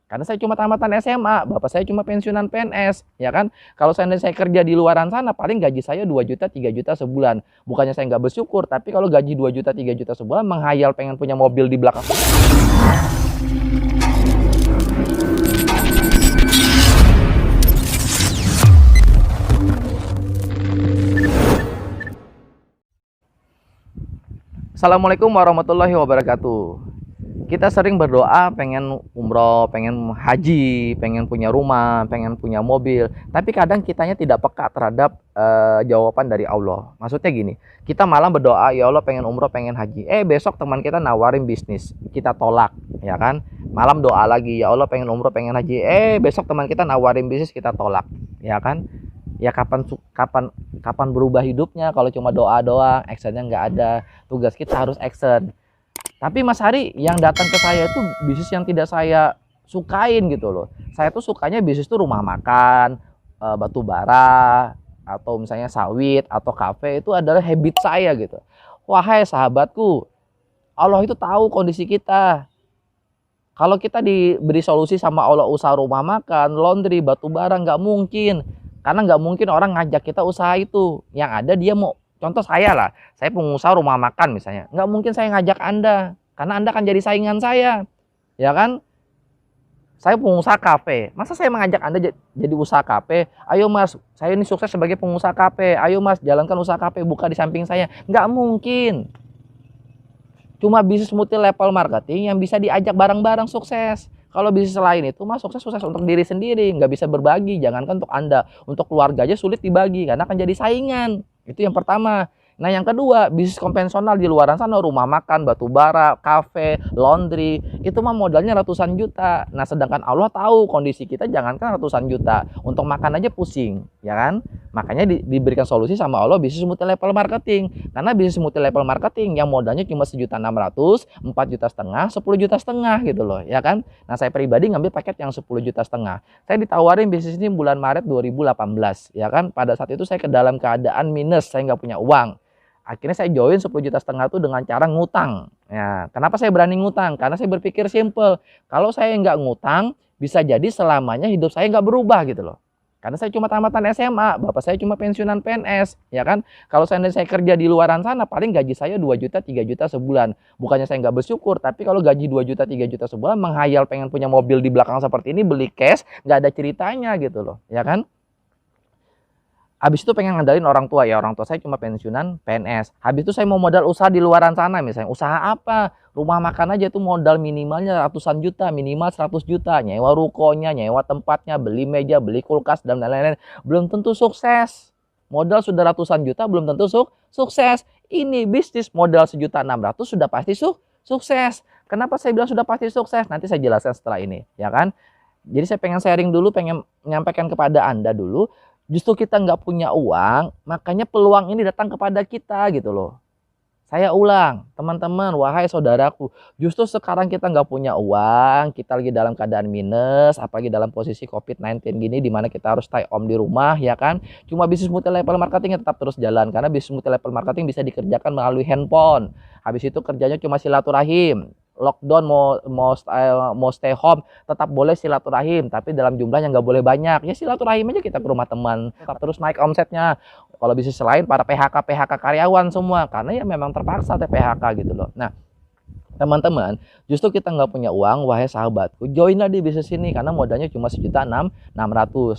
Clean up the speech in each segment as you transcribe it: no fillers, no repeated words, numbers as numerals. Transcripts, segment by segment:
Karena saya cuma tamatan SMA, bapak saya cuma pensiunan PNS, ya kan? Kalau saya kerja di luaran sana, paling gaji saya 2 juta, 3 juta sebulan. Bukannya saya nggak bersyukur, tapi kalau gaji 2 juta, 3 juta sebulan, menghayal pengen punya mobil di belakang. Assalamualaikum warahmatullahi wabarakatuh. Kita sering berdoa pengen umroh, pengen haji, pengen punya rumah, pengen punya mobil. Tapi kadang kitanya tidak peka terhadap jawaban dari Allah. Maksudnya gini, kita malam berdoa, ya Allah pengen umroh, pengen haji. Besok teman kita nawarin bisnis, kita tolak, ya kan? Malam doa lagi, ya Allah pengen umroh, pengen haji. Besok teman kita nawarin bisnis, kita tolak, ya kan? Ya kapan berubah hidupnya kalau cuma doa doang, actionnya nggak ada. Tugas kita harus action. Tapi Mas Hari, yang datang ke saya itu bisnis yang tidak saya sukain gitu loh. Saya tuh sukanya bisnis tuh rumah makan, batu bara, atau misalnya sawit atau kafe, itu adalah habit saya gitu. Wahai sahabatku, Allah itu tahu kondisi kita. Kalau kita diberi solusi sama Allah usaha rumah makan, laundry, batu bara, nggak mungkin. Karena nggak mungkin orang ngajak kita usaha itu. Yang ada dia mau, contoh saya lah, saya pengusaha rumah makan misalnya. Nggak mungkin saya ngajak Anda, karena Anda akan jadi saingan saya. Ya kan? Saya pengusaha kafe. Masa saya mengajak Anda jadi usaha kafe? Ayo Mas, saya ini sukses sebagai pengusaha kafe. Ayo Mas, jalankan usaha kafe, buka di samping saya. Nggak mungkin. Cuma bisnis multi level marketing yang bisa diajak bareng-bareng sukses. Kalau bisnis lain itu mah sukses untuk diri sendiri, nggak bisa berbagi. Jangankan untuk Anda, untuk keluarga aja sulit dibagi karena akan jadi saingan. Itu yang pertama. Nah yang kedua, bisnis konvensional di luaran sana, rumah makan, batu bara, kafe, laundry, itu mah modalnya ratusan juta. Nah sedangkan Allah tahu kondisi kita, jangankan ratusan juta, untuk makan aja pusing, ya kan? Makanya diberikan solusi sama Allah bisnis multi level marketing. Karena bisnis multi level marketing yang modalnya cuma 1.600.000, 4,5 juta, 10,5 juta gitu loh, ya kan? Nah saya pribadi ngambil paket yang 10,5 juta. Saya ditawarin bisnis ini bulan Maret 2018, ya kan? Pada saat itu saya ke dalam keadaan minus, saya nggak punya uang. Akhirnya saya join 10,5 juta itu dengan cara ngutang. Ya, kenapa saya berani ngutang? Karena saya berpikir simple. Kalau saya nggak ngutang, bisa jadi selamanya hidup saya nggak berubah gitu loh. Karena saya cuma tamatan SMA, bapak saya cuma pensiunan PNS, ya kan? Kalau saya kerja di luaran sana, paling gaji saya 2 juta, 3 juta sebulan. Bukannya saya nggak bersyukur, tapi kalau gaji 2 juta, 3 juta sebulan, menghayal pengen punya mobil di belakang seperti ini, beli cash, nggak ada ceritanya gitu loh, ya kan? Habis itu pengen ngandelin orang tua, ya orang tua saya cuma pensiunan PNS. Habis itu saya mau modal usaha di luaran sana misalnya. Usaha apa? Rumah makan aja itu modal minimalnya ratusan juta, minimal 100 juta. Nyewa rukonya, nyewa tempatnya, beli meja, beli kulkas, dan lain-lain. Belum tentu sukses. Modal sudah ratusan juta, belum tentu sukses. Ini bisnis modal 1.600.000 sudah pasti sukses. Kenapa saya bilang sudah pasti sukses? Nanti saya jelaskan setelah ini, ya kan? Jadi saya pengen sharing dulu, pengen menyampaikan kepada Anda dulu. Justru kita nggak punya uang, makanya peluang ini datang kepada kita gitu loh. Saya ulang, teman-teman, wahai saudaraku, justru sekarang kita nggak punya uang, kita lagi dalam keadaan minus, apalagi dalam posisi COVID-19 gini, dimana kita harus stay home di rumah, ya kan? Cuma bisnis multi level marketing tetap terus jalan, karena bisnis multi level marketing bisa dikerjakan melalui handphone. Habis itu kerjanya cuma silaturahim. Lockdown mau stay home, tetap boleh silaturahim, tapi dalam jumlah yang nggak boleh banyak. Ya silaturahim aja kita ke rumah teman, tetap terus naik omsetnya. Kalau bisnis lain para PHK karyawan semua, karena ya memang terpaksa PHK gitu loh. Nah teman-teman, justru kita nggak punya uang, wahai sahabatku, joinlah di bisnis ini karena modalnya cuma 1.600.000.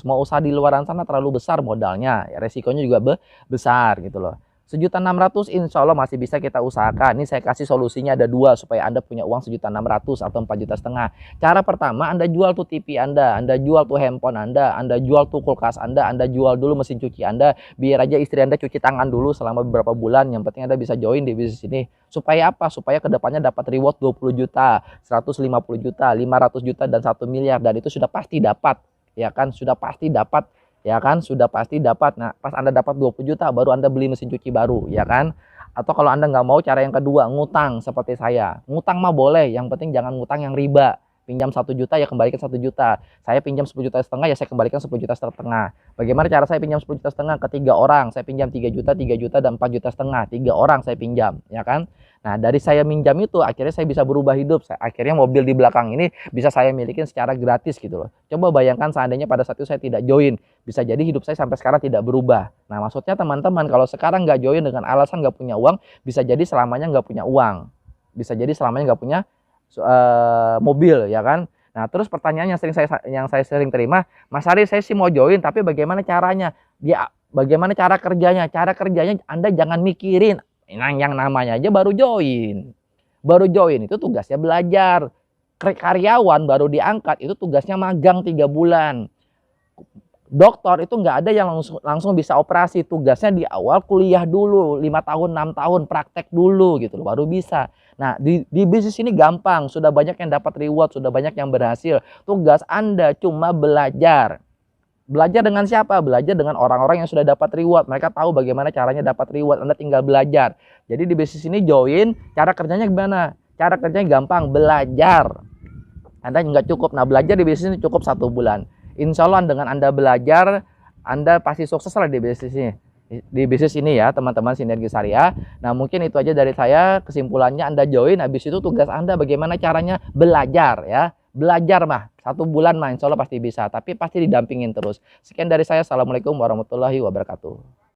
Mau usaha di luaran sana terlalu besar modalnya, ya, resikonya juga besar gitu loh. 1.600.000 insya Allah masih bisa kita usahakan. Ini saya kasih solusinya ada dua supaya Anda punya uang 1.600.000 atau 4,5 juta. Cara pertama, Anda jual tuh TV Anda jual tuh handphone Anda jual tuh kulkas Anda jual dulu mesin cuci Anda, biar aja istri Anda cuci tangan dulu selama beberapa bulan. Yang penting Anda bisa join di bisnis ini. Supaya apa? Supaya kedepannya dapat reward 20 juta, 150 juta, 500 juta, dan 1 miliar. Dan itu sudah pasti dapat, ya kan? Sudah pasti dapat. Ya kan, sudah pasti dapat. Nah pas Anda dapat 20 juta baru Anda beli mesin cuci baru, ya kan? Atau kalau Anda nggak mau, cara yang kedua, ngutang seperti saya. Ngutang mah boleh, yang penting jangan ngutang yang riba. pinjam 1 juta ya kembalikan 1 juta. Saya pinjam 10,5 juta ya saya kembalikan 10,5 juta. Bagaimana cara saya pinjam 10,5 juta ke 3 orang? Saya pinjam 3 juta, 3 juta, dan 4,5 juta. 3 orang saya pinjam, ya kan? Nah, dari saya minjam itu akhirnya saya bisa berubah hidup. Akhirnya mobil di belakang ini bisa saya milikin secara gratis gitu loh. Coba bayangkan seandainya pada saat itu saya tidak join, bisa jadi hidup saya sampai sekarang tidak berubah. Nah, maksudnya teman-teman kalau sekarang nggak join dengan alasan nggak punya uang, bisa jadi selamanya nggak punya uang. Bisa jadi selamanya nggak punya mobil, ya kan? Nah, terus pertanyaan yang saya sering terima, Mas Ari, saya sih mau join, tapi bagaimana caranya? Bagaimana cara kerjanya? Cara kerjanya Anda jangan mikirin. Nah, yang namanya aja baru join. Baru join itu tugasnya belajar. Karyawan baru diangkat itu tugasnya magang 3 bulan. Dokter itu nggak ada yang langsung bisa operasi. Tugasnya di awal kuliah dulu 5 tahun, 6 tahun praktek dulu gitu loh, baru bisa. Nah, di bisnis ini gampang, sudah banyak yang dapat reward, sudah banyak yang berhasil. Tugas Anda cuma belajar. Belajar dengan siapa? Belajar dengan orang-orang yang sudah dapat reward. Mereka tahu bagaimana caranya dapat reward. Anda tinggal belajar. Jadi di bisnis ini join, cara kerjanya gimana? Cara kerjanya gampang, belajar. Anda nggak cukup. Nah, belajar di bisnis ini cukup 1 bulan. Insya Allah dengan Anda belajar, Anda pasti sukses lah di bisnis ini. Di bisnis ini ya, teman-teman Sinergi Syariah. Nah, mungkin itu aja dari saya. Kesimpulannya Anda join, habis itu tugas Anda bagaimana caranya belajar ya. Belajar mah 1 bulan mah insya Allah pasti bisa, tapi pasti didampingin terus. Sekian dari saya. Assalamualaikum warahmatullahi wabarakatuh.